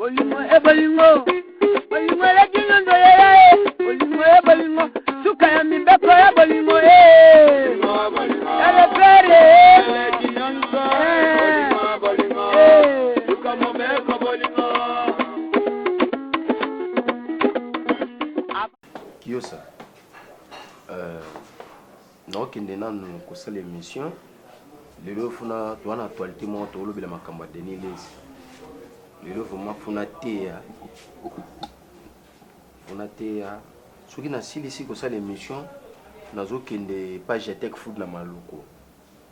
Olingo ebolingo. Olingo la jinyondo ye. Olingo ebolingo. Suka ya mimbeko ebolingo ele pere. Jinyondo. Olingo ebolingo. Suka mimbeko ebolingo. Kiyosa. Donc nous avons l'émission. Lelo funa tuana actualité mo to lobela makamba Denis Les. Lelo vraiment funa tea. Funa tea. Soki na silisi ko sa l'émission nazo kende page Tech Food na Maluko.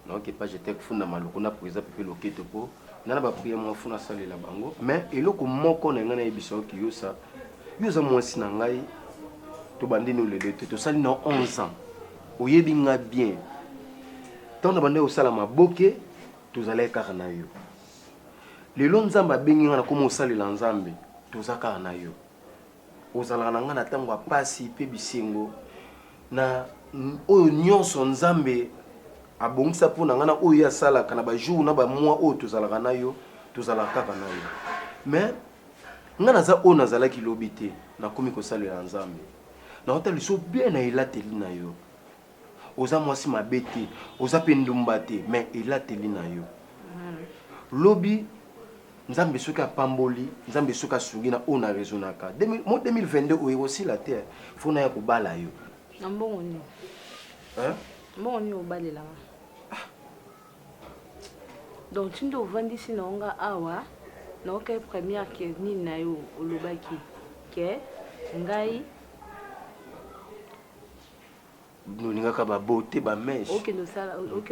Donc page Tech Food na Maluko na pour exemple loketo po. Nana ba prier mo funa salela bango. Mais eloko moko na ngana ebiso Kiyosa. Yoza mwasi na ngai to bandini lelo to sali na 11 ans. Oyebi nga bien. Tant na bande osala maboke tozala kaka na yo. Lelo nzamba bengi nga na komo osalela nzambe tozaka na yo. Ozala na nga na tango apasi pe bisengo na oyo nyonso nzambe abongisa pona nga na oyo asala kana ba jour na ba mois oyo tozala na yo tozala kaka na yo. Mais nga naza o nazala ki lobité na komi ko salela nzambe. Na hôtel so bien na elateli na yo. Oza mwasi mabete, oza pendumbate, mais elateli na yo. Lobi nzambe soka pamboli, nzambe soka sungina ona rezonaka. Mo 2022 oyo aussi la terre, fona ya kubala yo. Mbongo ni. Mbongo ni obalela. Donc tindo vandisi na onga awa, na oka première ke ni na yo olobaki ke ngai nous n'avons pas beauté, ba mèche. Ok,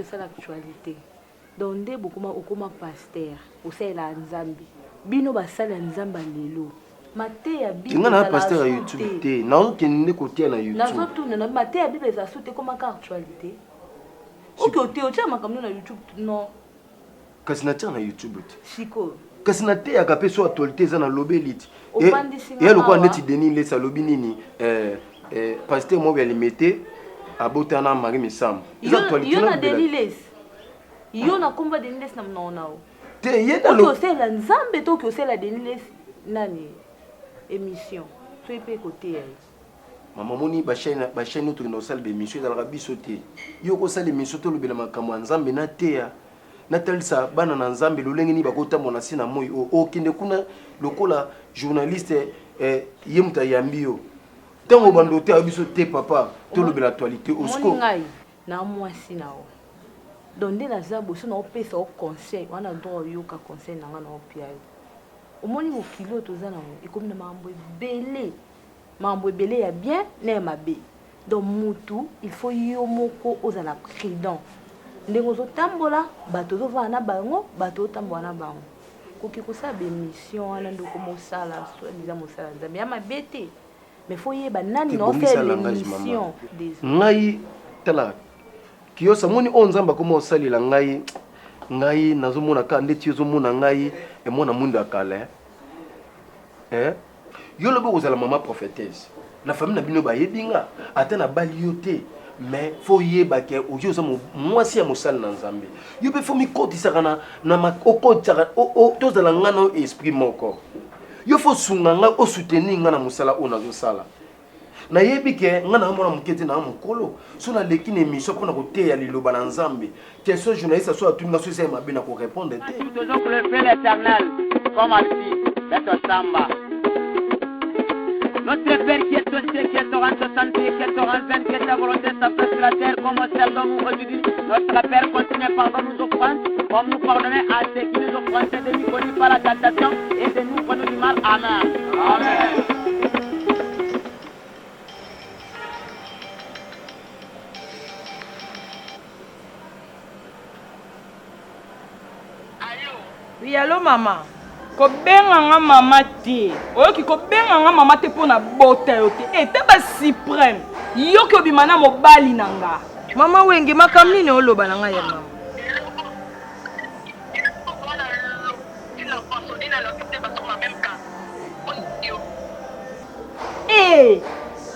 c'est l'actualité. Donc, dès beaucoup de pasteur, ou c'est la Nzambi. Bino basala Nzamba lelo. Maté a bible. Tu as pasteur à YouTube. Non, tu n'es côté na YouTube. Non, tout non. Maté a bible ça sauté comme actualité. Ok, tu as ma comme na YouTube non. Qu'est-ce que tu as na YouTube? Chico. Qu'est-ce que tu as capé sur actualité ça na lobelite. Et le quoi net Denis les salobi nini pasteur mo bien limité. Abotana Marie Missam. Yo na Deliles. Yo na komba Deliles na mnonao. Te yenda lo. Ko c'est la Nzambe to ko c'est la Deliles nani émission. To epé côté elle. Maman moni ba chaîne autre no salle émission dans la bisoté. Yo ko salle émission to lobela makamwa Nzambe na teya. Na telsa bana na Nzambe lolenge ni bakota mona sina moyi o kinde kuna lokola journaliste yemuta yambio. Tant au bandoté à bisoté papa tout le l'actualité au sco na mwasi nao donde la zabo so na opesa au conseil wana droit yoka conseil na ngana opia omoni mo kilo tozana mo ikomi na mambo belé ya bien na mabe donc mutu il faut yo moko ozala prudent ndengo zo tambola bato zo vana bango bato tambola na bango koki ko sa be mission wana ndoko mo sala so diza mo sala nzambe ya mabete. Mais il faut y banani no faire l'émission des ngai tala Kiyosa moni onzamba comme osali la ngai nazomona ka ndeti yozomona ngai e mona mundu akala yo lobo kozala maman prophétesse la famille na bino ba yebinga atana bali yote mais faut yeba ke oyo zo mwasi ya mosala na Nzambe yo be faut mi kotisa na makokotisa o tozala ngana esprit moko. Yo faut sunganga o soutenir ngana musala ona zo sala. Na yebi ke ngana mona mukete na mukolo. So na leki na émission pona ko teya liloba na Nzambe. Question journaliste so atunga so se mabe na ko répondre te. Toujours pour le Père éternel comme ainsi cette samba. Notre Père qui est au ciel, qui est au rang 60, qui est au rang 20, qui est à volonté s'appelle sur la terre comme au ciel dont nous aujourd'hui. Notre Père continue pardonne nos offenses, comme nous pardonner à ceux qui nous offensent, de nous conduire par la tentation et de nous prendre du mal. Amen. Amen. Oui, allô maman. Ko benga nga mama te. Oyoki ko benga nga mama te pona bota yo te. Eh, te ba suprême. Yoki obimana mobali nanga. Mama wenge makamini oloba nanga ya mama. Eh,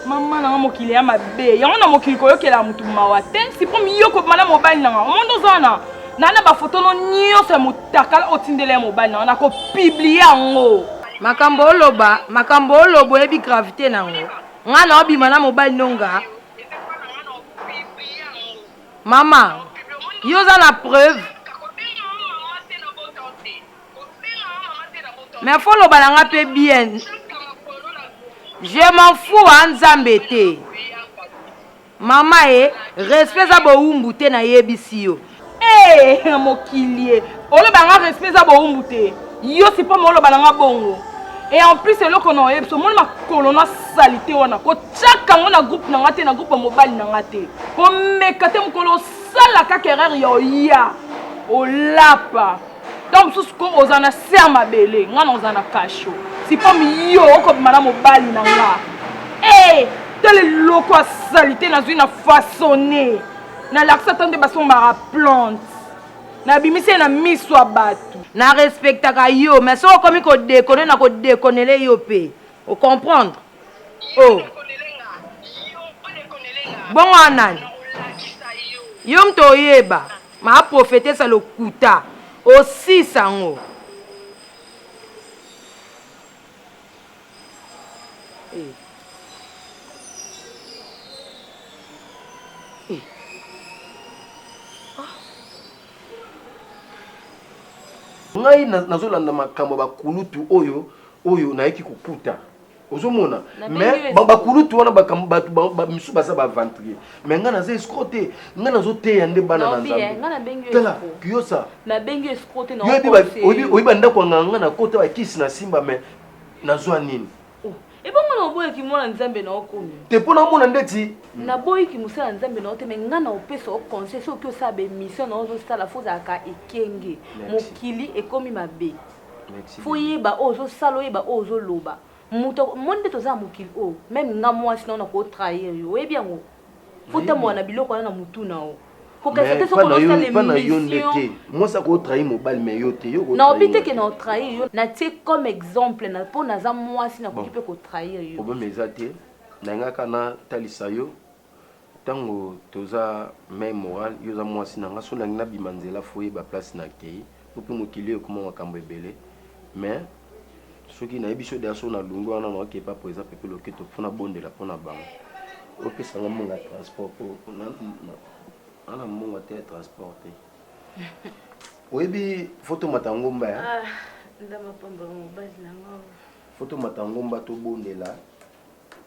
mama nanga mokili ya mabe. Yango na mokili ko yokela mutu mawa te. Si promi yoko obimana mobali nanga. Omondo zana. Nana ba photo no nyonso ya mutakala otindele ya mobali na ko publier yango. makambo olobo ebi gravité nango nga na obima na mobali nonga mama yo za na preuve mais faut loba na nga pe bien je m'en fous anzambe te mama respect za boumbu te na yebisi yo mokilie oloba nga respect za boumbu te yo si pas oloba na nga bongo et en plus c'est là qu'on a eu mon ma colonna salité wana ko tchaka ngona groupe na ngate na groupe mobile na ngate ko mekate mkolo sala ka kerer yo ya o lapa donc sous ko ozana serma belé ngana ozana kasho si pas yo ko mala mobile na nga tele loko salité na zuna façonné na l'accent de bason mara plante na bimise na miswa batu na respectaka yo mais so komi ko déconner na ko déconner yo pe o comprendre bon anani yo mto yeba ma profiter ça le kuta aussi sango ngai nazolanda makambo bakulutu oyo naiki kukuta ozomona mais bakulutu wana misu baza baventurier mais ngai naza escrote ngai nazoteya nde bana na nzambe tala kiyosa oyiba ndako yanga ngai nakota bakisi na simba mais nazwa nini ebongo na oboyaki mwana nzambe na okomi te mpo namona ndeti naboyiki mosala nzambe na ote me nga na opesa oconseil soki osala bemission na ozosala fo ozalaka ekenge mokili ekomi mabe fo yeba oyo ozosala oyeba oyo ozoloba moto moni nde toza na mokili oyo meme nga mwasi naona kotrahir yo oyebi yango fo tambola na biloko wana na mutu na o mwasi akotrahi mobali me yo te na obi te ke na otrahir yo na tie comme exemple na mpo naza mwasi nakoki mpe kotrahir yo problème eza te nayingaka natalisa yo ntango toza mai moral yo oza mwasi na nga so nangi nabima nzela fo oyeba place nakei po mpe mokili oyo ekoma makambo ebele mais soki nayebi so deya so nalungi wana naokepa po eza pepe loketo mpo nabondela mpo na bango opesanga monga transport po ana monga te transporté oyebi foto matangomba ya ndama pamba mobali nango foto matangomba tobondela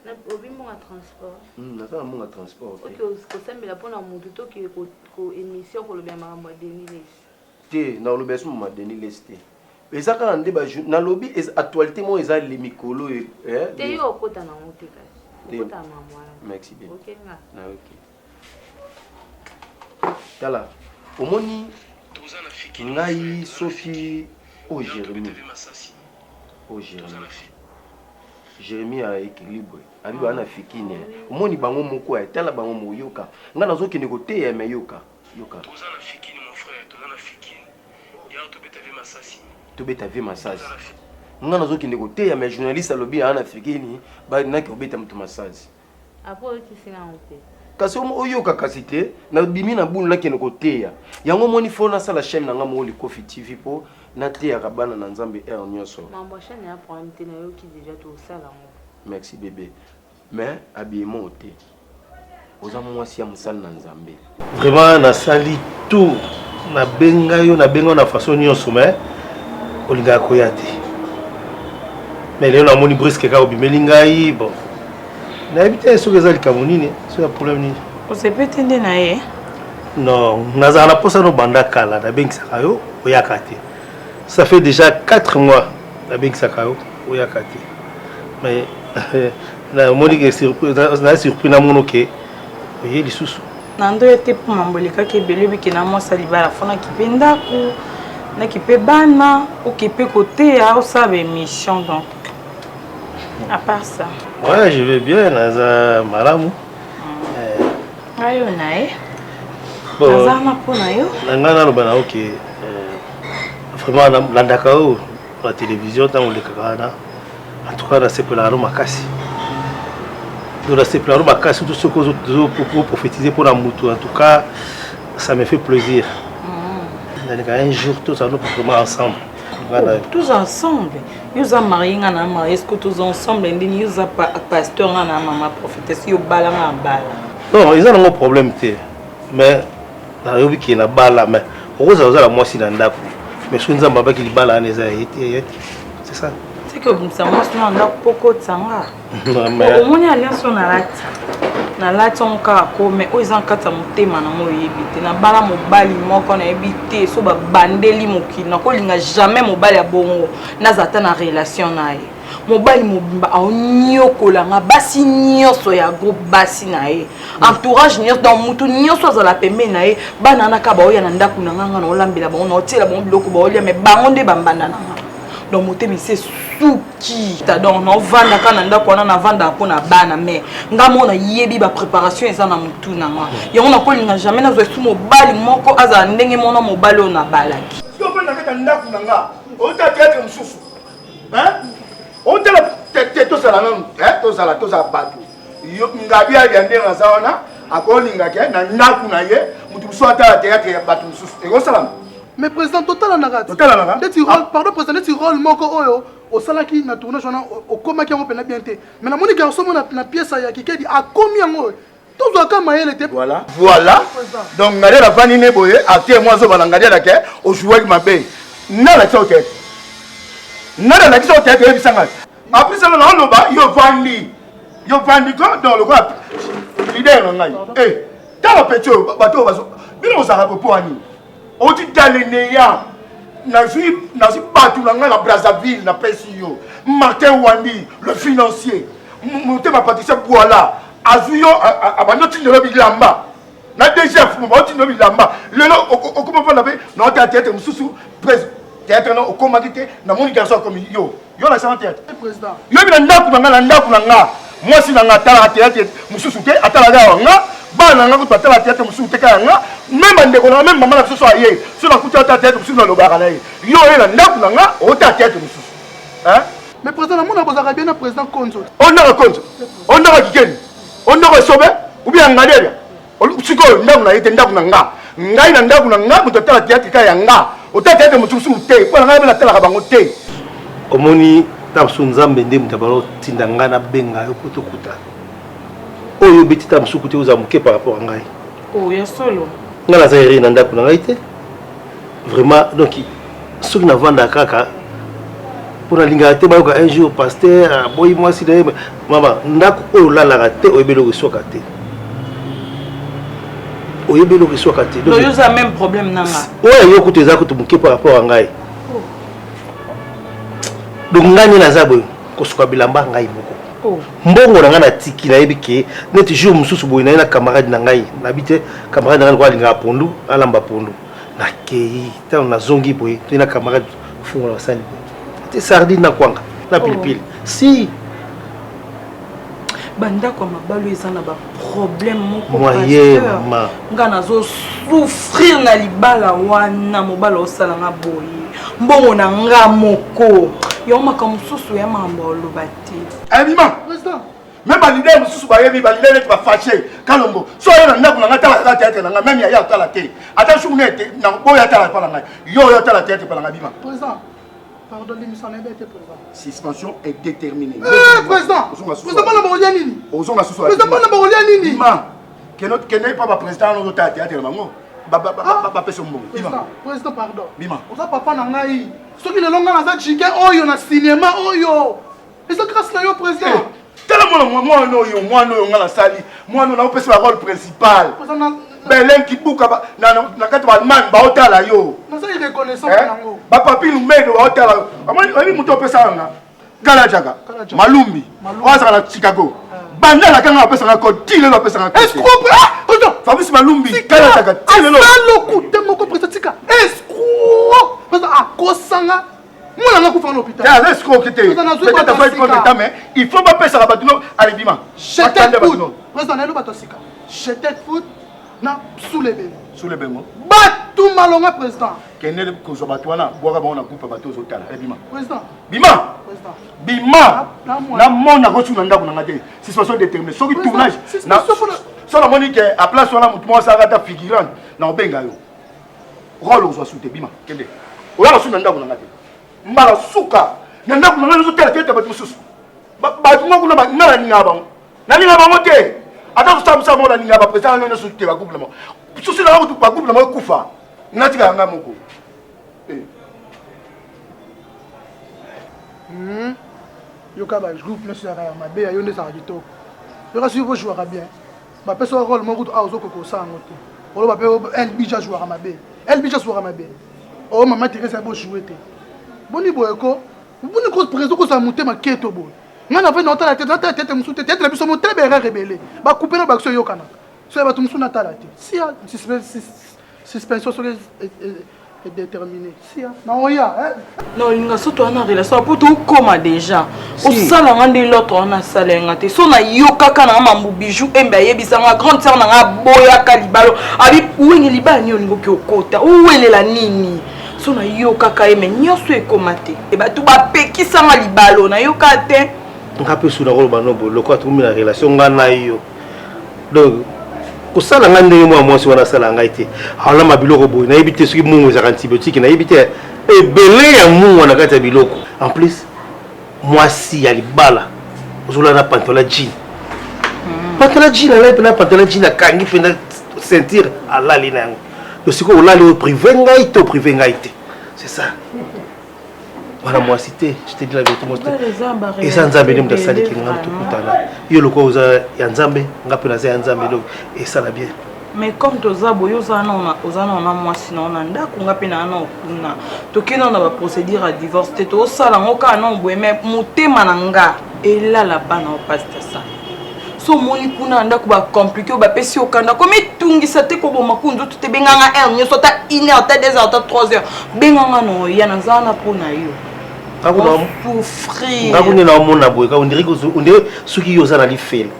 na obi monga transport naza monga transport ok kosambela mpona mutu toki ko émission kolobya makambo ya Deniles te na olobya so mama Deniles te eza kaka nde nalobi actualité mo eza limikolo te yo okota nango te kasi okota mamwana merci bien ok nga na ok tala omoni ngai soki o Jérémie a équilibre abi bana fikine omoni bango moko ya tala bango moyoka nga nazokende koteya me yoka tozana fikine mon frère tozana fikine ya tobeta vie massage nga nazokende koteya me journaliste alobi ana fikini balinaki obeta moto massage apo kisinga mpe kasi oyoka kasi te na bimi na bulu nakende koteya yango moni fo nasala chaîne na nga mo Likofi TV po nateyaka bana na nzambe air nyonso mambo chaîne ya problème te na yoki déjà tosala ngo merci bébé mais habillement te oza mwasi ya mosala na nzambe vraiment nasali tout nabenga yo na façon nyonso mais olingaka koya te mais lelo namoni brisque kaka obimeli ngai bon nayebi te soki eza likambo nini soki ya problème nini osepete nde na ye non nazala na mposa no banda kala nabengisaka yo oyaka te ça fait déjà 4 mois nabengisaka yo oyaka te mais namoni na surpris namono ke oye lisusu nando ete mpo mambo elekaki ebele ebike na mwasi libala fo nakipe ndako nakipe bana okipe koteya osala baémission donc à part ça ouais je vais bien naza malamu ayo na ye nazana mpo na yo nanga naloba na oke vraiment nalandaka oyo na télévision ntango olekaka wana en tout cas nasepelaka no makasi donc nasepelaka no makasi surtout soki ozoprophétiser mpona motu en tout cas ça me fait plaisir naleka un jour tozala no vraiment ensemble Tous ensemble. Ils ont marié, est-ce que tous ensemble, ils ont pasteur, maman, prophétesse, ils ont balan en balle. Non, ils ont un problème. Mais, il y a un balle, mais, heureusement, la moitié d'un dap. Mais, si nous avons qui balle, c'est ça. C'est que ça, moi, je suis beaucoup de sang. Au moins, il y a alliance sur la latte. Na lati on ka ko mais o izan kata mutema na mo yebite na bala mobali moko na yebite so ba bandeli mokina ko linga jamais mobali ya bongo na zata na relation na ye mobali mobimba onyokola nga basi nyoso ya groupe basi na ye entourage nyoso dans mutu nyoso za la pembe na ye bana na ka ba oya na ndaku na nganga na olambela ba on otela ba biloko ba olia mais bango nde bambanda na nga donc motema c'est souki ta donc on vanda kana ndako na vanda pona bana mais ngamona yebi ba préparation eza na mutu na nga yango na ko linga jamais na zo su mobali moko aza ndenge mona mobali ona balaki si on peut na ka ndako na nga o ta tete mususu hein on tela tete to sala na to sala bato yo ngabi ya ndenga sawana akolinga ke na ndako na ye mutu so ata tete ya bato mususu e go sala. Mais président total en arrêt. Pardon président tu rôle moko oyo au salaki na tournage au coma qui on peut bien té. Mais la moni garçon na pièce ya qui dit a combien ngo. Tout ça comme elle était. Voilà. Donc ngade la fani ne boye até moi zo balangade la ke au joueur mabe. Na la tsote. Na la tsote ke bisanga. Après ça on loba yo vandi. Yo vandi ko dans le quoi. Leader ngai. Eh, ta pecho bato bazo. Bino za ko ani. On dit Dalenéa, Nazi Batou, la Brazzaville, na PSIO, Martin Wandi, le financier, Monté ma pâtissier Boala, Azuyo, Abanoti de Lamba, na DGF, Monti de Lamba, le nom, au comment on avait, non, théâtre, Moussou, théâtre, au commandité, na mon garçon comme yo la santé. Président. Yo, il y a un moi, si on a théâtre, Moussou, à Talaga, bana nga ko tala tete musu teka nga même ndeko na même maman na so aye so na kuta tete musu na lobaka na ye yo ela ndaku na nga o ta tete musu hein mais président na mona bozaka bien na président Konzo on a kikeni on a sobe ou bien ngadebe siko ndaku na yete ndaku na nga ngai na ndaku na nga muto tala tete ka ya nga o ta tete musu te ko na nga tala ka bango te omoni tamsu nzambe nde mutabalo tindanga na benga yo kutokuta oyo betita msuku te oza muke par rapport à ngai. Oh ya solo. Ngala za yeri na ndako na ngai te. Vraiment donc soki na vanda kaka pona linga te ba ko un jour pasteur boy moi si de mama ndako oyo lalaka te oyo belo soka te. Oyo belo soka te. Donc yo za même problème nanga. Oyo yo kuteza ko muke par rapport à ngai. Donc ngani na zabo ko soka bilamba ngai moko. Mbongo na na tiki na yebike neti jour mususu boy na camarade na ngai na bite camarade na ngai linga pondu alamba pondu na kei ta na zongi boy na camarade fungo na sali te sardine na kwanga na pilipili si banda kwa mabalu ezana ba problème moko moyen ma ngana zo souffrir na libala wana mobala osala na boy mbongo na nga moko yo makamususu ya mambo lobati Abima, même les leaders sous les leaders va fâcher Kalombo. So il y a la tête même il y a la tête. Attention net, na boya ta la palanga. Yo ta la tête palanga bima. Président. Pardon, l'émission n'est pas président. Suspension est déterminée. Président. Président pas na bolia nini? Ozonga susu. Président pas na bolia nini? Bima. Que n'est pas président no ta tête mango. Ba peso mbongo. Président pardon. Bima. Oza papa na ngai. Soki le longa na za chike oyo na cinéma oyo. Et ça grâce à yo président. Tellement moi no ngala sali. Moi no na opesi le rôle principal. Belen qui bouka na kati ba man ba otala yo. Na ça il reconnaissant nango. Ba papi lumedo ba otala. Amani muto opesa nga. Kala jaga. Malumbi. Oza na Chicago. Banda la kanga opesa nga ko tile lo opesa nga. Escroc. Ah, Fabrice Malumbi. Kala jaga. Tile lo. Salo coup de moko président tika. Escroc. Parce à kosanga moi là ku fa l'hôpital. Ya l'escroc était. Peut-être pas contre mais il faut pas passer à la batino à l'ébima. Jeter foot. Président na lo batosika. Jeter foot na sous les bengo. Sous les bengo. Batu malonga président. Kenel ko zo batwana boka ba on a coupe bato zo tala l'ébima. Président. Bima. Président. Bima. Na mona ko tuna ndako na ngate. Situation déterminée. So ki tournage. Na so la monique à place on a mutu mo sa gata figurant na obenga yo. Rôle zo soute bima. Kende. Oya so ndako na ngate. mbala suka na ndako na nzo tela tete batu susu batu ngo kuna na ninga bango na ninga bango te ata to samsa mo na ninga ba pesa na nso te ba couple mo susu na ko ba couple mo kufa nati ka nga moko yoka ba groupe ne sera ya mabe ya yonde sa kitoko yoka si vous jouera bien ba pesa rôle mo ko azo ko sango te olo ba pe el bija jouera mabe el bija jouera mabe oh mama Teresa bo jouer te boni boyeko boni ko président ko sa monter ma keto bo ngana fa nota la tête musute tête la biso mo très bien rebelle ba couper na ba so yokana so ba tumsu na tala te si suspension sur est déterminé si na oya non linga soto ana relation pour tout comme déjà au sala ngande l'autre on a salenga te so na yokaka na mambu bijou embe yebisanga grande sœur na nga boya kalibalo abi uwengi libani olingo ki okota uwelela nini so na yokaka eme nyoso ekomate e ba tu ba pekisanga libalo na yokate ngape suna ko bano bolo ko tumi na relation ngana yo donc kosala nga ndenge mwa mwasi wana asala ngai te ala mabiloko boye nayebi te soki mungu ezaka antibiotique nayebi te ebele ya mungu na kati ya biloko en plus mwasi ya libala ozola na pantola jean pantola jean alali mpena pantola jean akangi mpena ceinture alali na yango yosiko olali oyo prive ngai te oprive ngai te c'est ça wana mwasi te je te dis la vérité mwasi te eza nzambe nde moto asaliki nga tokutana yo lokola oza ya nzambe nga mpe naza ya nzambe donc esala bien mais comme toza boye oza na mwasi na ona ndako nga mpe na ana okuna tokenda na baprocédure ya divorce te tosala ngo kaka na boye mais motema na nga elala bana opasita sa so moni kuna ndako bacomplike oyo bapesi okanda komi etungisa te koboma ku nzoto te benganga heure nyonso ata 1 heure ata 2 heures ata 3 heures benganga na oya naza wana mpo na yo ngakune na omona boye ondire soki yo oza na lifelo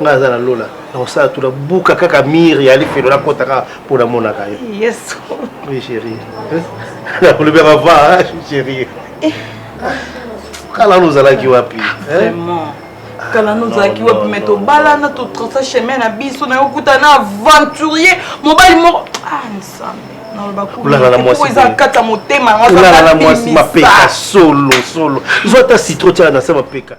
nga aza na lola nakosala tuna buka kaka mire ya lifelo nakota kaka mpo namonaka yo yesu oui chéri nakolobeka va chéri kala nozalaki wapi vraiment kala nozalaki wapi me tobalana totrasa chemin na biso na yokuta na aventurier mobali moko nsambe ulala na mwasi mapeka solo zwa ata citro tiala na se mapeka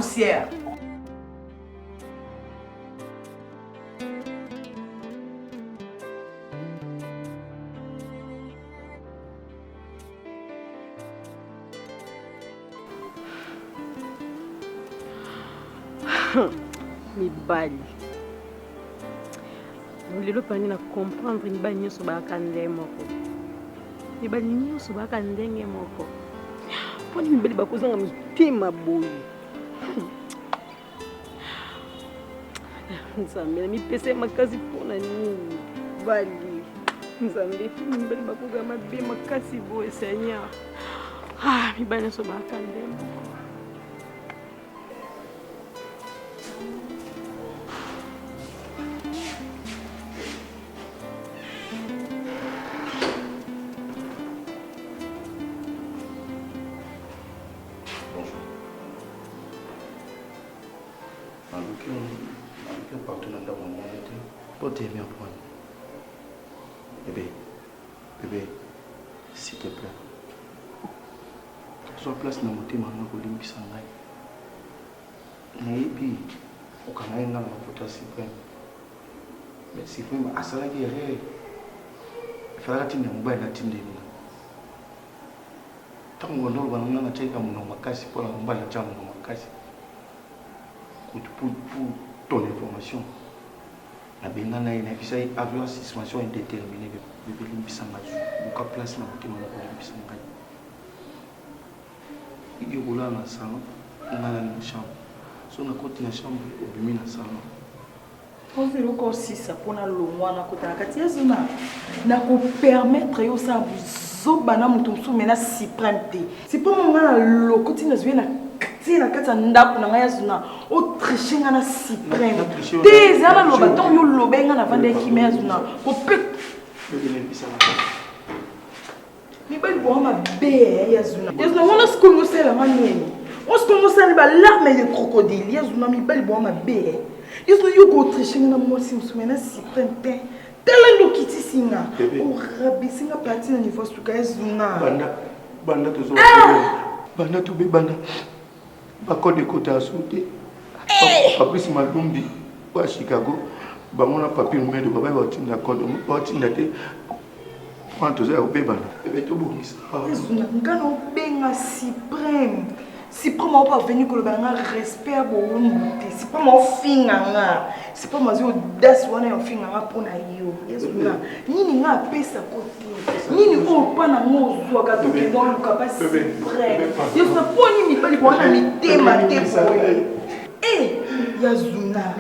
poussière. Mibali. Lelo pani na comprendre mibali nyonso baka ndenge moko. Mibali nyonso baka ndenge moko. Poni mibali bakozanga mitema boye. Nzambe mipese makasi pona nini? Bali. Nzambe mibali bakozanga mabe makasi boye Seigneur. Mibali nyonso baka ndenge moko. Bébé, s'il te plaît. Sois place dans mon thème, on va lui s'en aller. Maybe, au Canada, on va faire suprême. Mais suprême, à ça là qui est, il faudra que tu n'aies pas la tine de nous. Tant qu'on a un check à mon macassi pour la mobile, la jambe, mon macassi. Pour ton information. Abenda na ina bisa avoir situation indéterminée bébé limbisa ngaju buka place na côté mona limbisa ngaju il roula na salon ngana na chambre so na côté na chambre obimi na salon Posez le corps si ça pour na longwa na côté na kati yazuna na ko permettre yo sa zo bana mutu so mena suprême té c'est pas mon ngana lo côté na zwe na tina kati ndaku na ngaya zuna o tricher ngana suprême des ala lo baton yo lo benga na vande ki me zuna ko pet ni bali bo ma be ya zuna yazuna wona skongo sela manweni on skongo sela ba larme de crocodile yazuna mi bali bo ma be yazuna yo ko tricher ngana mo si musumena suprême té tellement kiti singa o rabi singa parti na niveau suka yazuna banda to zo banda to be banda bakode kota asute Fabrice Malumbi wa Chicago bamona papier numéro baba batinda code batinda te quanto za obeba bebe to bungisa ngana benga suprême au pas venir ko le banga respect bo wumute suprême au finganga suprême azo audace wana yo finganga pona yo yezuna nini nga pesa kote nini ko pana ngozwa ka to ke dans le capacité suprême yezuna poni mi bali bona mi tema te yazuna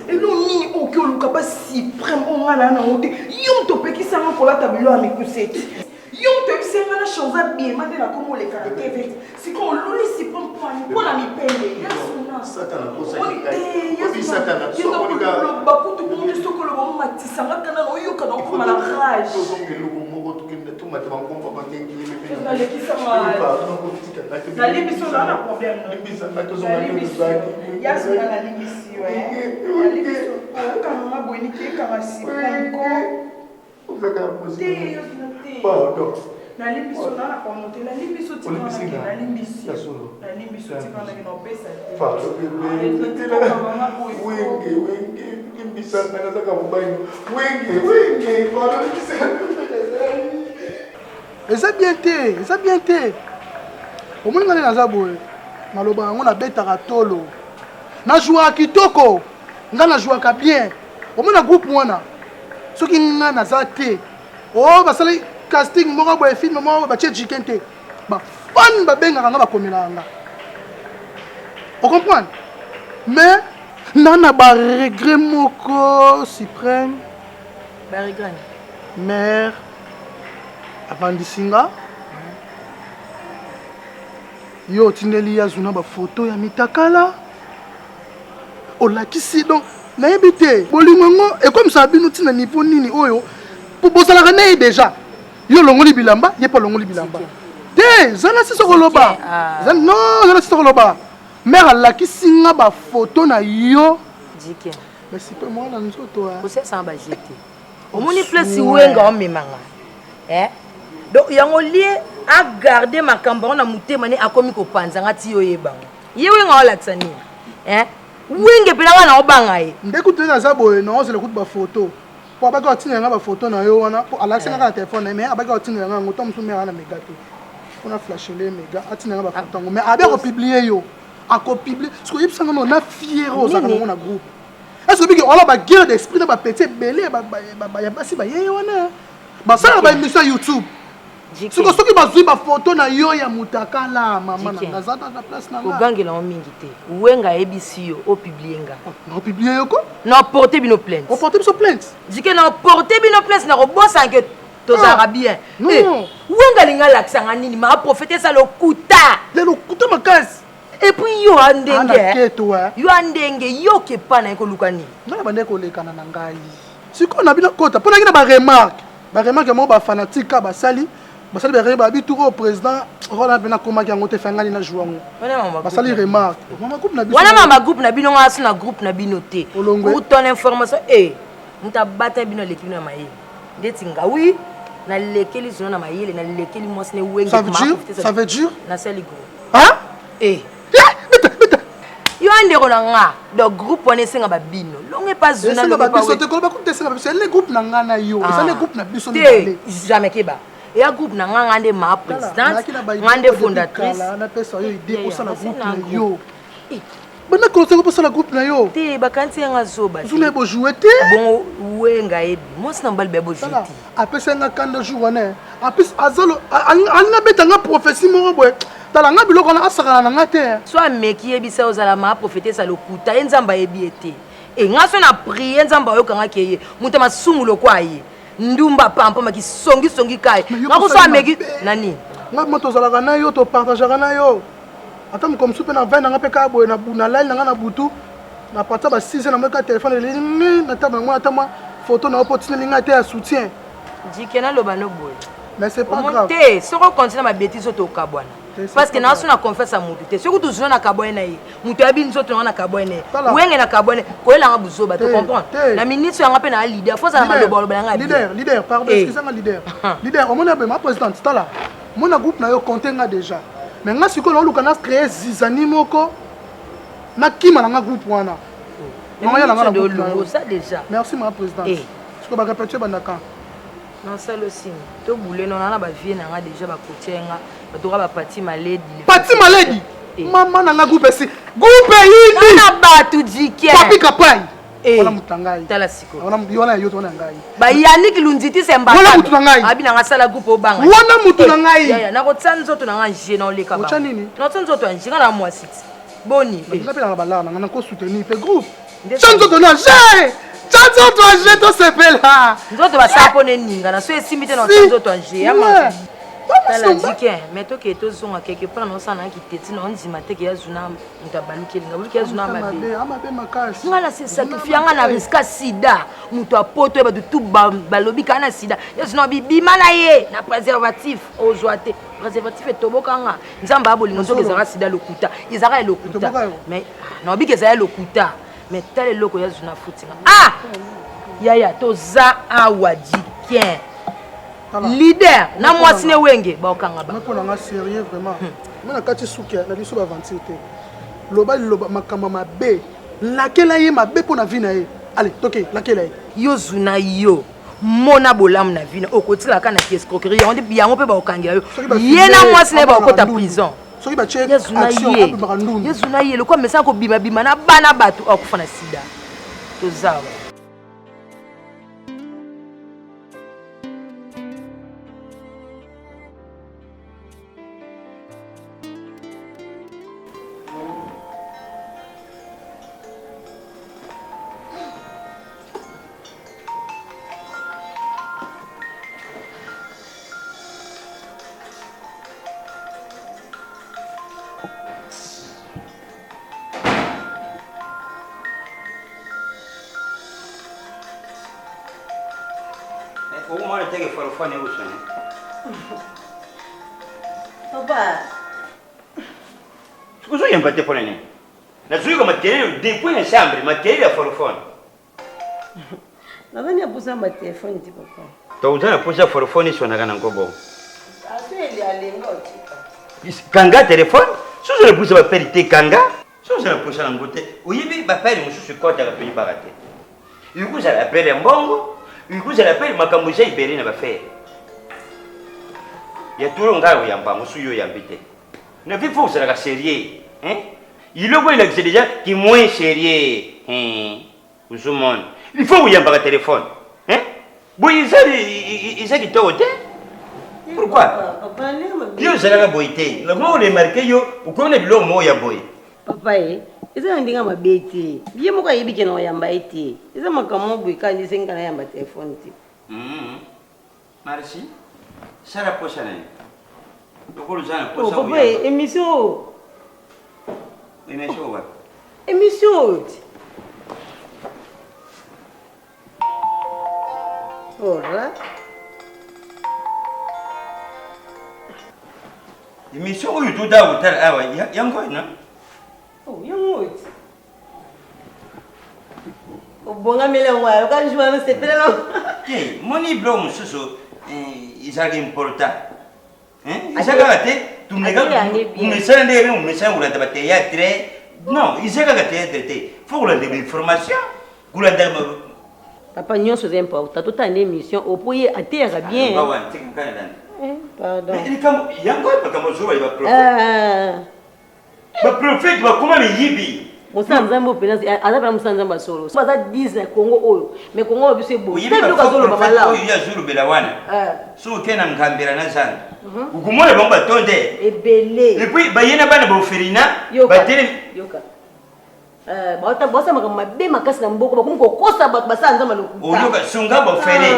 elo nini o ke le capacité suprême o ngana na ote yum to pekisa nga ko la tabelo amikuseti Yon te sais nga na chose bien mande na komo le caractère vert si ko loli si pom pour na mi pende yasuna satana ko satana so ko lo bakutu ko ndi so ko lo mo matisa nga kana no yo kana ko mala rage so ngelo ko mo to kende to mate ba ko pa ngengi mi na le kisa ma na libiso na problème no libiso na to zo na yasuna na libiso na libiso kana ma boini ke kama si ko Pardon. Na limbiso na kwa monter la limbiso ti na limbiso ti kana na pesa. Pardon. Wenge limbisa na saka mbaino. Wenge pardon eza bien te omoni ngane naza boye maloba yango nabetaka tolo najwaka kitoko nga najwaka bien omoni na groupe wana soki nga naza te o basali casting moko boye film moko batie jiken te bafani babengaka nga bakomelaka nga ocomprendre mais nga na baregret moko suprême baregret mare avandisi nga yo otindeli yazuna bafoto ya mitakala olakisi donc nayebi te bolingo yango ekomisa bino ntina niveau nini oyo bosalaka naye déjà yo olongoli bilamba ye mpo olongoli bilamba te zana siso koloba non zana siso koloba mare alakisi nga bafoto na yo mais sipe mwana nzoto osesanga bajete omoni place wenga omemanga donc yango lie agarde makambo yango na motema ne akomi kopanzanga ti yo yebango ye wenga olakisa nini wenge mpena wana obanga ye ndekutu naza boye naozela kutu bafoto po abaki otindela nga bafoto na yo wana po alakisi ngaka na telefone na ye mais abaki otindela nga yango to mosu mera na mega te mpona flashele mega atindela nga bafoto yango mais abi akopiblie yo akopiblie soki oyebisanga no na fiere ozaka nango na groupe est-ce obiki ola baguerre d'esprit na bapeti ebele ya basi bayeye wana basalaka baémission ya youtube soki bazwi bafoto na yo ya mutakala mama naza na place na nga ogangela ngo mingi te wenga ayebisi yo opiblie nga naopiblie yo ko naoporte bino plainte oporte biso plainte dike naoporte bino plainte nakobosana ke tozalaka bien wenga alinga alakisanga nini maaprofete esa lokuta makasi epuis yo andenge yo kepa na ye koluka nini nga na bande kolekana na ngai sikoyo na bino kota mpo nakina baremarke moko bafanatique basali barebe babi turo au président rona mpena akomaki yango te fengani na jour yango basali remarque wana mama groupe na bino nga asi na groupe na bino te utona information moto abata bino aleki bino na mayele ndeti ngawi nalekeli zino na mayele nalekeli mwasi ne wenge ça veut dire nasali groupe yo andeko na nga donc groupe wana esenga babino longe pas zona le groupe na nga na yo esali groupe na biso te jamais keba ya groupe na nga nde ma présidente nga nde fondatrice na pesa yo idée osala groupe na yo bana conseil pour ça la groupe na yo te bakanti yanga zoba vous n'avez pas joué te bon wenga ebi moi c'est nambali bebo jouer après ça nga kanda jour wana en plus azalo alina betanga prophétie moko boy talanga biloko na asaka na nga te soit meki ebisa ozala ma prophéter ça lokuta enzamba ebi ete e nga so na prier nzamba yo kanga keye muta masumulo kwa ye ndumba pampa maki songi kai nga ko so meki nani nga moto zalaka na yo to partageaka na yo ata comme soupe na 20 nga pe ka boy na buna lal nga na butu na parta ba 6 na meka téléphone le na taba moi ata moi photo na opportunité nga te ya soutien dikena lo bano boy mais c'est pas grave te soko continue ma bêtise to kabwana parce que na so na confesse à mutu te soko tu zona kabwana na ye mutu abi nzoto na kabwana wenge na kabwana ko ela nga buzoba to comprendre na ministre nga pe na leader faut ça na maloba nga leader pardon excusez-moi leader au monde ma présidente stala mon groupe na yo compter nga déjà mais nga siko na luka na créer zizani moko na kima na groupe wana non ya na groupe ça déjà merci ma présidente siko ba répéter bandaka non ça le signe to boulé non na ba vie na nga déjà ba kotenga ba to ba parti maladi maman na groupe ici groupe yi na ba tu dikia papi kapai wala mutangai tala siko wala yona yo to na ngai ba yani kilunziti semba wala mutu na ngai abi na nga sala groupe obanga wana mutu na ngai ya na ko tsanzo to na nga nje na oleka ba no tsanzo to nje na moi site boni na pe na bala na ko soutenir pe groupe tsanzo to na je tsanzo to je to sepela nzoto ba sapone ninga na so esimite na tsanzo to nje ya ma tala dike mais to ke to zonga quelque part non sana ki teti na onzima te ke ya zuna mutabaluki nga buliki ya zuna mabe amabe makashi ngala se sacrifier nga na riska sida mutu apoto ba tout balobi kana sida ya zuna bibima na ye na préservatif ozwa te préservatif etoboka nga nzamba abolingo to ke zara sida lokuta izara lokuta mais na obike za lokuta mais tale loko ya zuna futinga yaya to za awadikien leader na mwasi ne wenge ba okanga ba mako na sérieux vraiment mona kati sukia na biso ba aventure te loba makamba mabe lakela ye mabe pona vie na ye allez toke lakela ye yo zuna yo mona bolam na vie na okotila kana ki escroquerie on dit yango pe ba okanga yo ye na mwasi ne ba okota prison soki ba check action ye zuna ye le quoi message ko bima na bana batu akufa na sida to zawa Papa, scusa io non telefono ne. La sua come tiene depuis in chambre, ma tiene la forfone. Na nani abuza ma telefone ti papa? To uzana posa forfone sona kana ngobo. Aseli alenga otika. Kanga telefone? Scusa le posa ba perite kanga? Scusa le posa ngote. Uyibi ba pere mususu kota ka peli barate. Yukuza la pere mbongo. Yukuza la pere makambo ja iberi na ba fere. Ya turo ngao yamba musuyo yambite. Ne vi faut ça la sérieux, hein? Il le voit il est déjà qui moins sérieux, hein? Tout monde. Il faut yamba le téléphone, hein? Bon il ça qui t'ote. Pourquoi? Papa ne ma. Yo ça la boité. Le mot est marqué yo, ou connaît bilo mo ya boy. Papa eza ndinga mabeti. Biye mo ka yibike na yamba iti. Eza makamo boy ka ndi senga na yamba telefone ti. Merci. Ça la poche là. Oh papa émission. Émission ouais. Émission. Ora. Émission où tout da hôtel ah ouais, yango na. Oh yango. O bonga mele wa, ka njwa na sepela. Hey, moni bro mususu izaki important. Hein? Izaka te, tu me sens de me sens où la théâtre. Non, izaka théâtre te. Faut la de information. Gula de Papa nyonso c'est important. Toute une émission au poye a terre bien. Ba wan, tik kana. Pardon. Mais il comme yango pas comme zo va prophète. Ba prophète va comment me yibi. Musanza mbo pena azaba musanza mba solo. Baza 10 na Congo oyo. Mais Congo biso ebo. Tendo kazolo babala. Oyo ya zulu belawana. So kena ngambira na zana. Ukumole bomba tonde. Ebele. Et puis bayena bana ba oferina batele yoka. Bata bosa mabe makasi na mboko bakumko kosa basanza malukuta. Oyoka sunga ba ofere.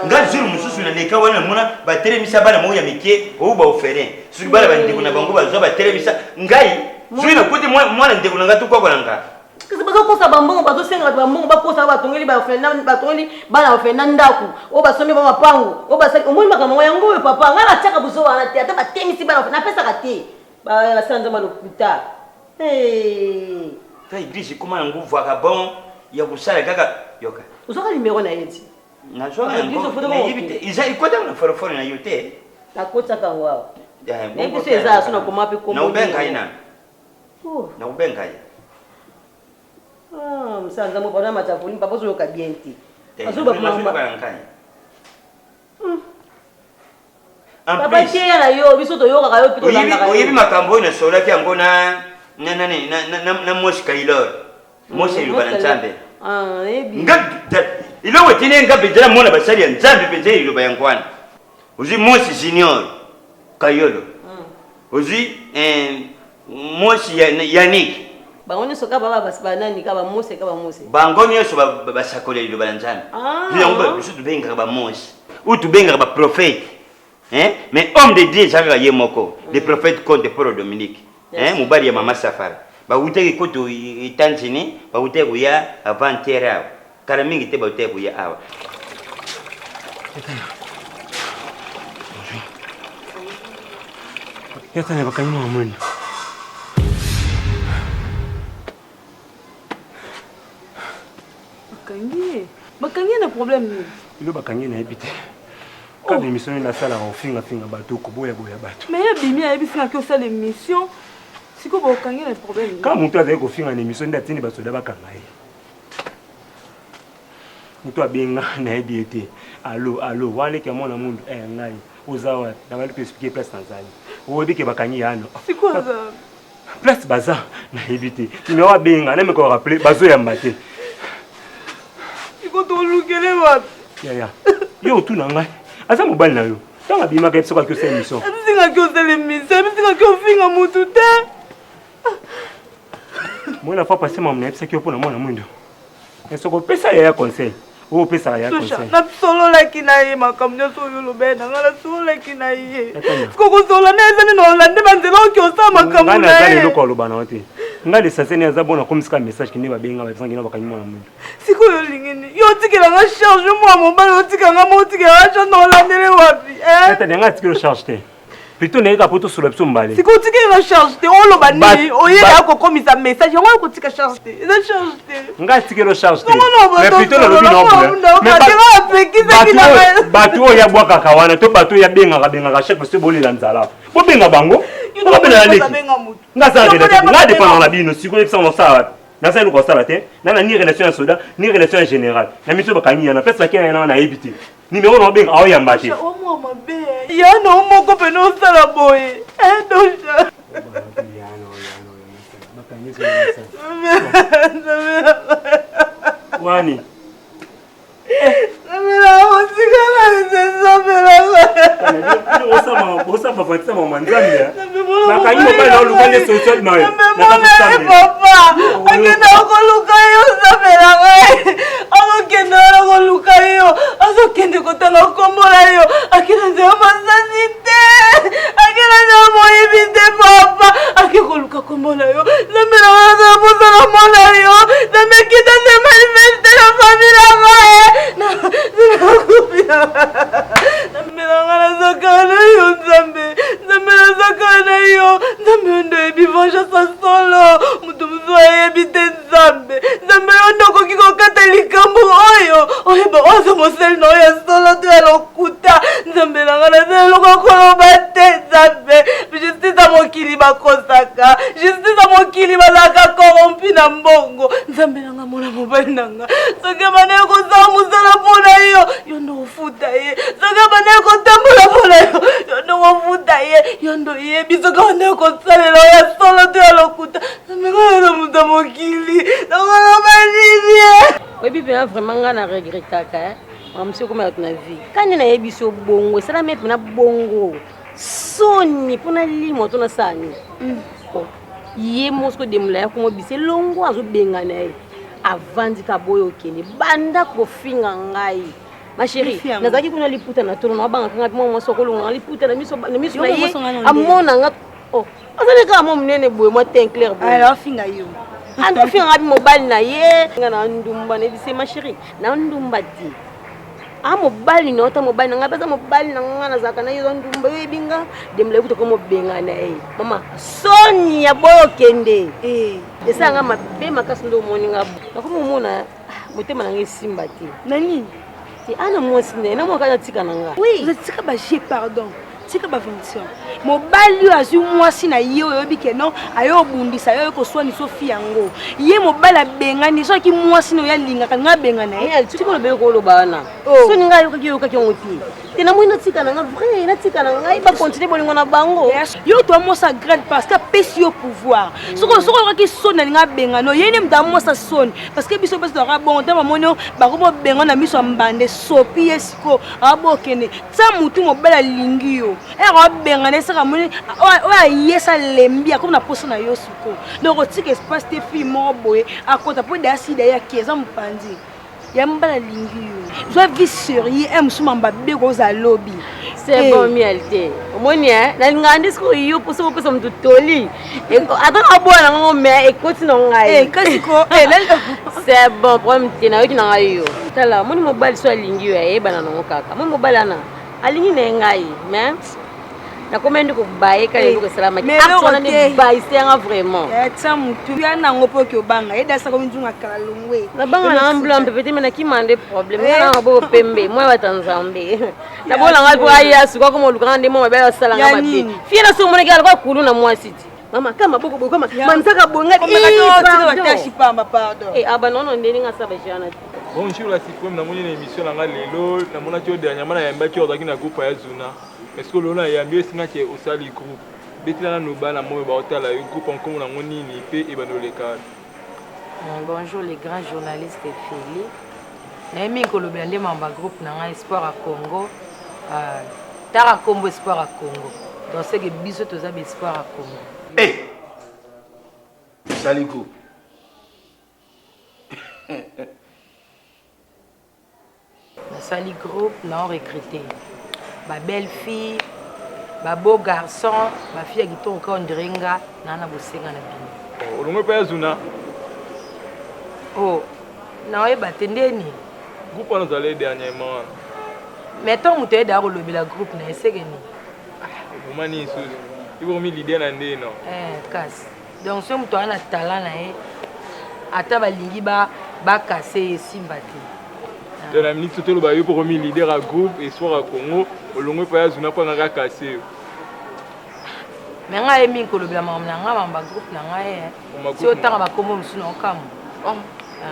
Nga zulu mususu na leka wana muna batele misa bana moya mike o ba ofere. Suri bana bandiko na bango bazo batele misa ngai. Suri na kuti mwana ndeko na ngatu kwa nanga. Kasi bazo kosa bambongo bazo senga bambongo bakosa batongeli ba ofenda batongeli bana ofenda ndaku. O basomi ba mapango. O basaki omoni makama yango we papa ngala chaka buzo wana te ata batemisi bana ofenda pesa kate. Ba sanza malukuta. Ta igrisi kuma nguvu akabon ya kusala kaka yoka. Usoka numero na yeti. Na so na yibite iza ikota na forofone na yote. Takota kangwa. Maybe so eza suna komapi komo. Na ubenga ina. Na ubenga ya. Msanza mo bana matafuni papa zo yoka bienti. Azuba mama bankanya. Papa tia na yo biso to yoka kayo pito langa. Oyibi makambo ina sola ki angona na moshi kailor. Moshi yubana nzambe. Ebi. Ilo wetine ngabe jana mona basali ya nzambe penze ilo bayangwana. Uzi moshi junior kayolo. Uzi moshi Yannick. Bangoni soka baba basbanani kaba mose kaba mose. Bangoni yeso basakole ilo banzambe. Yomba biso tubenga ba moshi. Ou tubenga ba prophète. Mais homme de Dieu ça ye moko. Le prophète compte pour Dominique. Mubali ya mama safari. Ba uteki koto Tanzanie, ba uteki ya avant-hier. Kala mingi te ba uteki ya awa. Yata ne bakanyi mwa mwendo. Bakanyi na problème ni. Ilo bakanyi na ebite. Quand l'émission est la salle on finga bateau ko boya bateau. Mais ya bimi ya bisinga ki osala émission. Siko bakanyi na problème. Quand mutu azali ko finga na émission ndatini basoda bakanga ye. Mutu abenga na ebiete. Allo wale ke mona mundu ngai. Ozawa na bali ko expliquer place Tanzanie. Obi ke bakanyi yano. Siko za place baza na ebite. Ni wa benga na me ko rappeler bazo ya mbate. Siko to lukele wapi? Ya. Yo tu na ngai. Asa mobali na yo. Tanga bima ka tsoko ki osala émission. Bisinga ki osala émission, bisinga ki ofinga mutu te. Mwana fa passer mama na ki opona mwana mwindo. Esoko pesa ya conseil. O pesa ya conseil. Na solo la kinaye makamnya so yo lobena ngala solo la kinaye. Siko solo na ezani no lande banzela ki osala makamnya. Ngana zali lokolo lobana wote. Ngale saseni azabona komsika message kini babenga bazangi na bakanyima na mwindo. Siko yo lingeni. Yo tikela nga charge moi mobali yo tikela nga mo tikela cha no landele wapi Tata nga tikelo charge te. Plutôt neka poto sur l'option mbale. Siko tikela charge te o lobani oyela ko komisa message ngo ko tika charge te. Eza charge te. Nga tikelo charge te. Mais plutôt le lobby non. Mais batu ya bwaka kawana to batu ya benga chaque fois boli la nzala. Bo benga bango. Bo benga leki. Nga sa nga dépend la bino siko epsa no sa. Na sa ko sala te. Na ni relation ya soda, ni relation générale. Na miso bakani na pesa kia na éviter. Numéro no benga aoya mbate. O mo mabe. Ya no mo ko peno sala boy. Doja. Wani. Osa bafatisa mama nzambe. Nakanyi pale na lukande social mayo. Papa, akenda okoluka yo sabela ngai. Akenda okoluka yo. Azokende kotanga kombola yo. Akenda nzema masasite. Akenda nzema ibite papa. Akekoluka kombola yo. Zamela waza boza na mona yo. Zamekita se manifeste la famille ngai. Zamela ngana zakana yo nzambe. Zamela zakana yo. Nzambe ndo ebivanja sa solo. Mutu mzwa ebite nzambe. Nzambe ndo kiko kata likambo oyo. Oyeba ozo moseli no ya solo tu elokuta. Nzambe ngana zelo kokoloba te nzambe. Justice mokili bakosaka. Justice mokili balaka korompi na mbongo. Nzambe nga mona mobali nanga. Soki bane ko za musala pona yo ndo ufuta ye. Soki bane ko tambola pona yo ndo ufuta ye. Yo ndo ye biso ka ndo ko salela ya solo tu elokuta. Nzambe ngana muta mokili. vraiment nga na regretaka monsieur comme na vie quand na yebiso bongo ça la mettre na bongo soni pona limo to na sani ye mosko demla ya ko bise longo azo benga na ye avandi ka boyo kene banda ko finga ngai ma chérie nazaki kuna liputa na tono na banga kanga mo sokolo na liputa na miso na ye amona nga oh azale ka mo mnene boye mo teint clair boye alors finga yo ando finga bi mobile na ye nga na ndumba ne bise ma chérie na ndumba di mobile no ta mobile nga pesa mobile na nga na zaka na yo ndumba yo binga demle kuto ko mo benga na ye mama soni ya boyo kende esa nga mabe makasi ndo moni nga ko mo mona motema na ngesimba ti nani ana mwasi na mo kana tika na nga oui vous tika ba j'ai pardon tika ba fonction mobali yo azu mwasi na yo yo bike non ayo bundisa yo ko swani Sophie yango ye mobala bengani so ki mwasi no ya linga nga benga na ye tiko lo be ko lo bana so ninga yo ka ngoti tena mo tika na nga vrai na tika na nga ba continuer bolingo na bango yo to mo sa grade parce que pesi yo pouvoir soko ki son na nga benga no ye ne mda mo sa son parce que biso basi ka bon ta mamonyo ba ko mo benga na miso mbande sopi esiko abokene ta mutu mobala lingi yo benga ne saka moni o yesa lembi comme na poso na yo suko donc otike espace te fi mo boye akota po da sida ya kieza mpandi ya mbala lingi yo soit vie sérieux musuma mbabe ko za lobby c'est bon mielté omoni na ngandi sko yo poso mtu toli ata abona ngo me ekoti no ngai kasi ko c'est bon problème tina yo kina yo tala moni mobile so lingi yo bana no kaka moni mobile ana alingi na ngai mais na komende ko baye ka lelo ko salama ki akona ne baye senga vraiment ta mutu ya na ngopo ki obanga eda sa ko njunga kala longwe na banga na ambulance peut-être mais na ki mande problème na ngabo pembe moi wa tanzambe na bola ngai ko aya su ko mo lukande mo ba sala ngama pe fie na so mo ne ka ko kulu na moi city mama kama boko kama mansaka bonga tashi pamba pardon aba nono ndeni nga saba jana bonjour la suprême na moni na émission na nga lelo na mona ti odanya mana ya mbaki odaki na groupe ya Zuna est-ce que l'on a yambi singa ke osali groupe betila no bana mo ba otala yo groupe en comme na ngoni ni pe e bano le cadre. Bonjour les grands journalistes Félix. Na mi ko lo bende mamba groupe na nga Espoir à Congo. Tara Combo Espoir à Congo. Donc c'est que biso toza be Espoir à Congo. Sali groupe. Na sali groupe na recruté. Ma belle-fille, ma beau garçon, ma fille qui tombe encore en dringa, nana bosenga na bino. Oh, olongo pa Zuna. Oh, na eba tendeni. Groupe on allait dernièrement. Mettons muté da ko lobela groupe na esegeni. Mani so. Il faut mi l'idée na ndé non. Casse. Donc ce muto ana talent na e ata balingi ba casser simbati. De la minute tout le bayo pour remis leader à groupe Espoir à Congo au longo pa Zuna pa nga cassé. Mais nga emi ko lobela mamna nga mamba groupe na nga e. Si otanga ba kombo msuna okamu.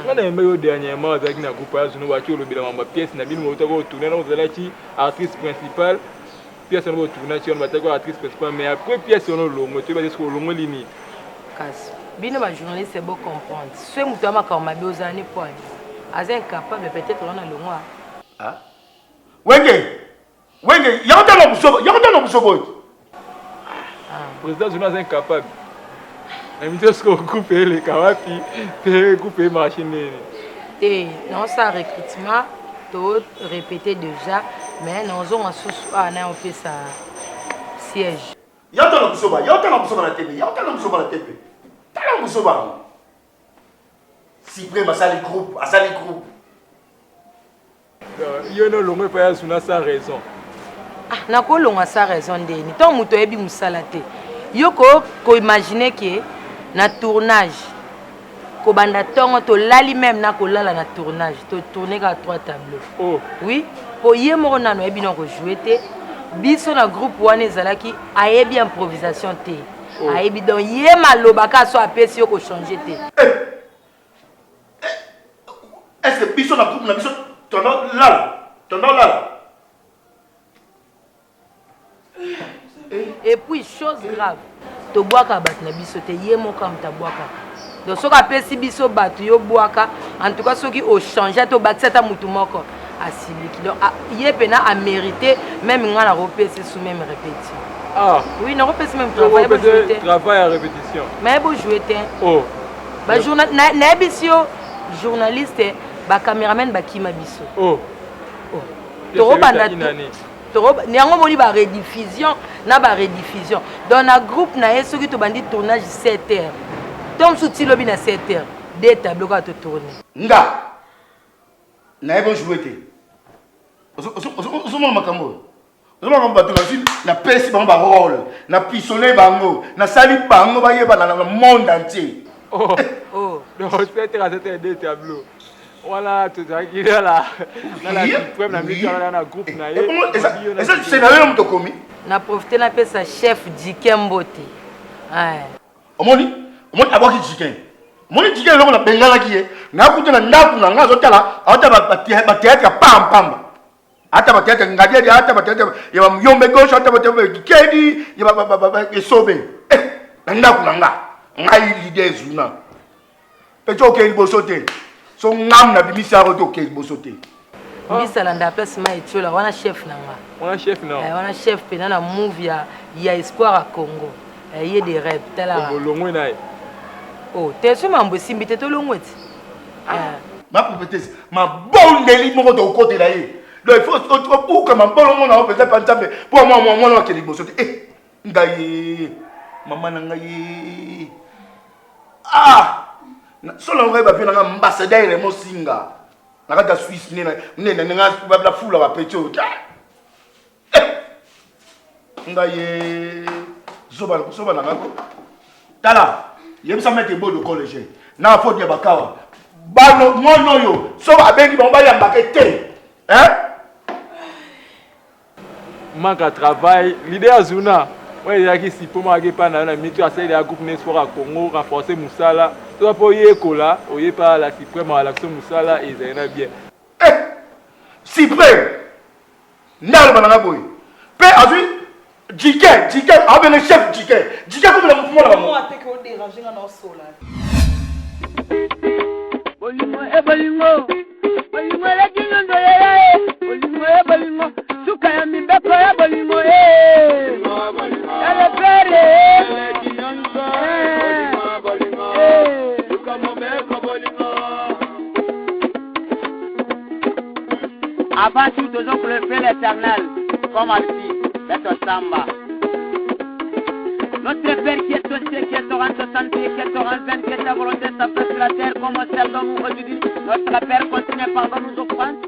On a eu dernièrement avec na groupe à Zuna wa ki lobela mamba pièce na bino moto ko tourner na ozala ki artiste principale. Pièce na bo tourner ci on va ko artiste principale mais après pièce on longo tu vas dire ko longo lini. Casse. Bino ba journaliste c'est beau comprendre. Ce muto ma ka mabe ozani point. As incapable peut-être on a le mois. Ah. Wenge, y'a un musobo. Président Zuna est incapable. Invité ce qu'on coupe les kawapi, couper machine. Non ça recrutement, tout répété déjà, mais nous on a fait ça siège. Y'a un musobo la télé, T'as un musobo. Cyprien Asali groupe. Yo no longo pa Zuna sans raison. Na ko longa sa raison ndeni. Tant muto ebi musala te. Yo ko imaginer que na tournage ko banda tongo to lali même na ko lala na tournage to tourner ka 3 tableaux. Oh. Oui, po ye moko nano ebi no ko jouer te. Biso na groupe wana ezalaki ayebi improvisation te. Ayebi donc ye maloba ka so apesi yo ko changer te. Est-ce que biso na groupe na biso tondo là? Et puis chose grave, to boaka bat na biso te ye mo kam ta boaka. donc soki apesi biso bato yo bwaka en tout cas soki ochange to bakisa ata mutu moko asiliki donc ye pena a mérité même nga na kopesi sous même répétition. Ah oui na kopesi même travail à répétition mais bo jouer te oh ba journal na bisio journaliste ba cameraman ba kima biso oh toro banda yango moni ba rediffusion na ba rediffusion dans na groupe na ye soki to bandi tournage 7h donc sous tilobi na 7h des tableaux ka to tourner nga na ebo jouer te osoma makambo osoma makambo na pesi bango ba rôle na pisonner bango na sali bango ba yeba na monde entier oh donc 7h à 7h des tableaux. Voilà, tout ça qui est là. Dans la suprême, dans le groupe. Et ça, c'est dans le monde commis. Na profité na pesa chef Dikembote. Omoni abaki Dikem. Omoni Dikem loko na bengala ki ye. Na kuta na ndaku na ngazo tala, ata ba théâtre pam pam. Ata ba théâtre ngadi ata ba théâtre ya myombe gauche ata ba théâtre kedi ya ba esobe. Na ndaku na nga. Ngai leader zuna. Pecho ke libosote. So ngam na bimisa roto ke bosote. Bisala nda place ma etiola wana chef nanga. Wana chef non. Wana chef pena na movie ya espoir à Congo. Yé des rêves tela. Longwe na. Oh, t'es sur mambo simbité to longwe. Ma prophétesse, ma bonne délit moko de côté là yé. Donc il faut pour que ma bonne mon na peut-être pas ntambe pour moi ke bosote. Eh, ngai maman ngai. Ah! Solo nga ba pina nga ambassadeur mo singa na ka Suisse nena nga ba fula ba pecho ngaye zoba na ngako tala yemsa mete bodo college na fodi ya bakawa bano ngono yo so ba bengi ba ya mbakete manque à travail l'idée azuna ouais ya ki si pour moi ke pa na mitu asa ya groupe Nespoir à Congo renforcer Musala. Toi pour y écola, oye pas la suprême à l'action Musala et ça bien. Eh, suprême. N'a le banana boy. Pé azu, Dikem, avec le chef Dikem comme le mouvement là. Moi attaque au déranger dans nos sola. Bolingo la jingo ya bolingo bolingo suka ya mibeko ya bolingo ya le pere avant tout toujours pour le fait l'éternel comme ainsi c'est samba notre Père qui est au ciel, qui est au rang 60, qui est au rang 20, qui est ta volonté s'appelle sur la terre comme au ciel dont nous aujourd'hui. Notre Père continue pardonne nos offenses